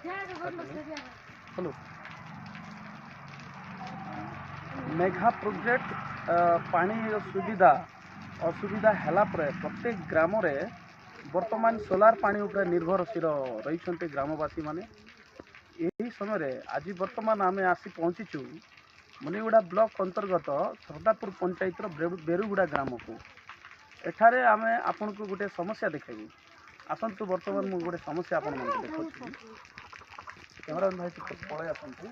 hello Megha project पानी सुविधा असुविधा है प्रत्येक ग्राम रे वर्तमान सोलार पानी उपरे निर्भरशील रही ग्रामवासी माने यही समय आज वर्तमान आम आसी पहुँचीचु मुनिगुड़ा ब्लॉक अंतर्गत सरदापुर पंचायतर बेरुगुड़ा ग्राम को एठारे आम आपन को गोटे समस्या देखेबी आसतु वर्तमान मुझे गोटे समस्या आपण मन देखा कैमरा भाई पलि आसतु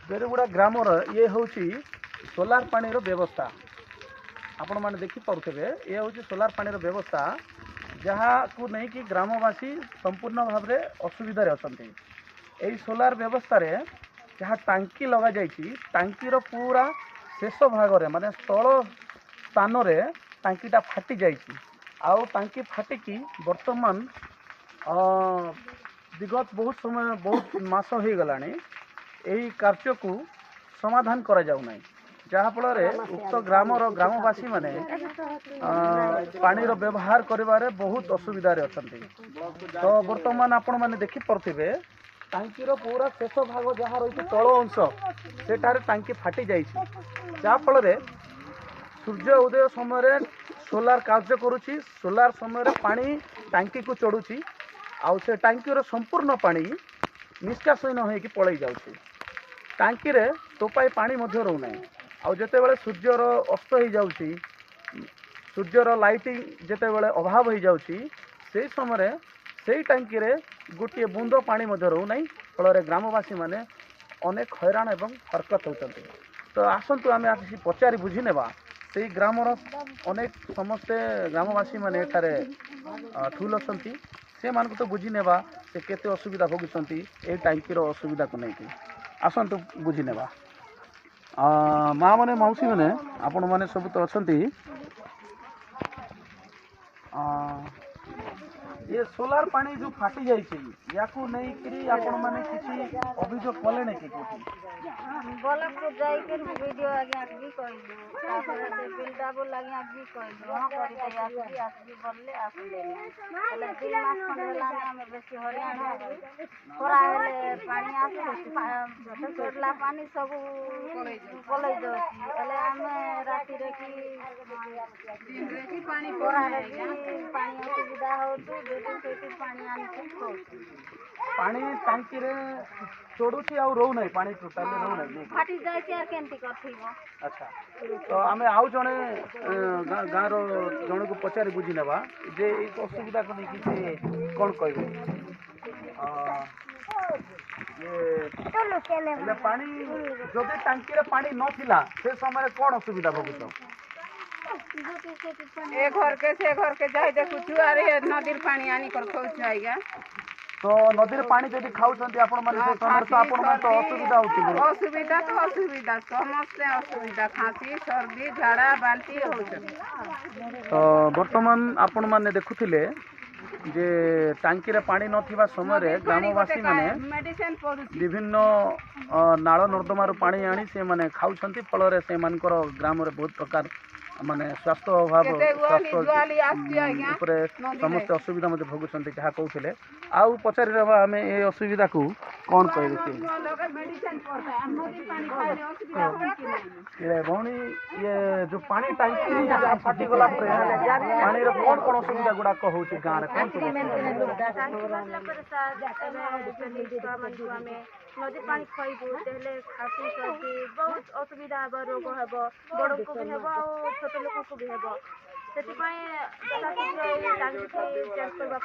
बेरुगुड़ा ग्रामर ये हूँ सोलार पानी व्यवस्था आपण मैंने देखिपे ये हूँ सोलार पानी व्यवस्था जहाँ को नहीं कि ग्रामवासी संपूर्ण भाव में असुविधा अच्छा यही सोलार व्यवस्था रे जहाँ टांकी लगा जाइए टांकीर पूरा शेष भाग में माने तल स्थान में टांकीटा फाटी जाइए आउ टांकी फाटिकी वर्तमान विगत बहुत समय बहुत मास हो गलानी यही कार्य को समाधान करा जाउ नहीं जहाँफल उक्त ग्रामर ग्रामवासी माने पानीर व्यवहार करिबारे बहुत असुविधा अच्छा तो वर्तमान आपण मैंने देखिपे टांकीर पूरा शेष भाग जहाँ रही तल अंश सेठारे टांकी फाटी जाइए जहाँफल सूर्य उदय समय सोलार कार्य करुच्ची सोलार समय पानी टांकी को चढ़ुची आउ से टांकीर संपूर्ण पानी निष्कासन होगी पलि जाऊँगी टांकी रे टोपाई पानी रोना आउ जिते बड़े सूर्यर अस्त हो जाऊँगी सूर्यर लाइटिंग जिते बड़े अभाव हो जाऊँगी से समय से टांकी रे गोटे बूंद पानी रोना फल ग्रामवासी माने अनेक हैरान एवं हरकत होती तो आसतु आम आसी पचारि बुझी नेबा से ग्रामर अनेक समस्ते ग्रामवासी माने एठारे ठुल अच्छा से मानक तो बुझी नेबा से केते असुविधा भोगुंट ए टांकीर असुविधा को लेकिन आसतु बुझी नेबा माँ मैंने मौसी मैंने आपण मैंने सब तो अच्छा ये सोलार पानी जो फाटी जाइए या नहीं करी आपण माने किसी अभियोग कले नहीं कि ब्लॉक को जाइकर वीडियो आगे भी कहलु तापर से बिल्डअप लगे भी कहलु हां करी दे आसबी बोलले आसले એટલે 3 मास खंड होला हम बेसी हरियाण खरा हेले पानी आसे छोड़ला पानी सब पलै जाउची એટલે ଆମେ राति रे की पानी खरा रे पानी असुविधा होतु बेटी पानी आनी पानी टांकी रे चढ़ुची आ रो नहीं पानी टोटाल रो नहीं फाटी जाए यार केंती करथिबो अच्छा तो आमे आउ जने गाँव जन को पचारि बुझी नेबा जे असुविधा को नहीं से कौन कहबे ये पानी जदि टांकी रे पानी नथिला से समय कौन असुविधा भोगुछ ए घर के जाई देखु छुआरे नदीर पानी आनी कर खौछ आइगा तो नदीर पानी जदि खाउछन्ती आपण माने से समय तो आपण मन तो असुविधा होती असुविधा समस्त असुविधा खांसी सर्दी झाड़ा बांती होछ तो वर्तमान आपण माने देखुथिले जे टांकी रे पानी नथिबा समय रे ग्रामवासी माने मेडिसिन पडुची विभिन्न नाଳ नर्दमार पानी आनी से माने खाउछन्ती फल रे से मानकर ग्राम रे बहुत प्रकार माने स्वास्थ्य अभाव स्वास्थ्य समस्त असुविधा मध्य भोगुंट जहाँ कहते आउ पचारि आम ये असुविधा को कौन कहे भौणी ये जो पानी टांकी फाटीगला पानी कौन कौन असुविधा गुड़ाक हो गाँव नदी पानी खइबू तेले खासी सर्दी बहुत असुविधा हे रोग हे बड़ को भी हे छोट लोक को भी हे से टांगी चेंज करवा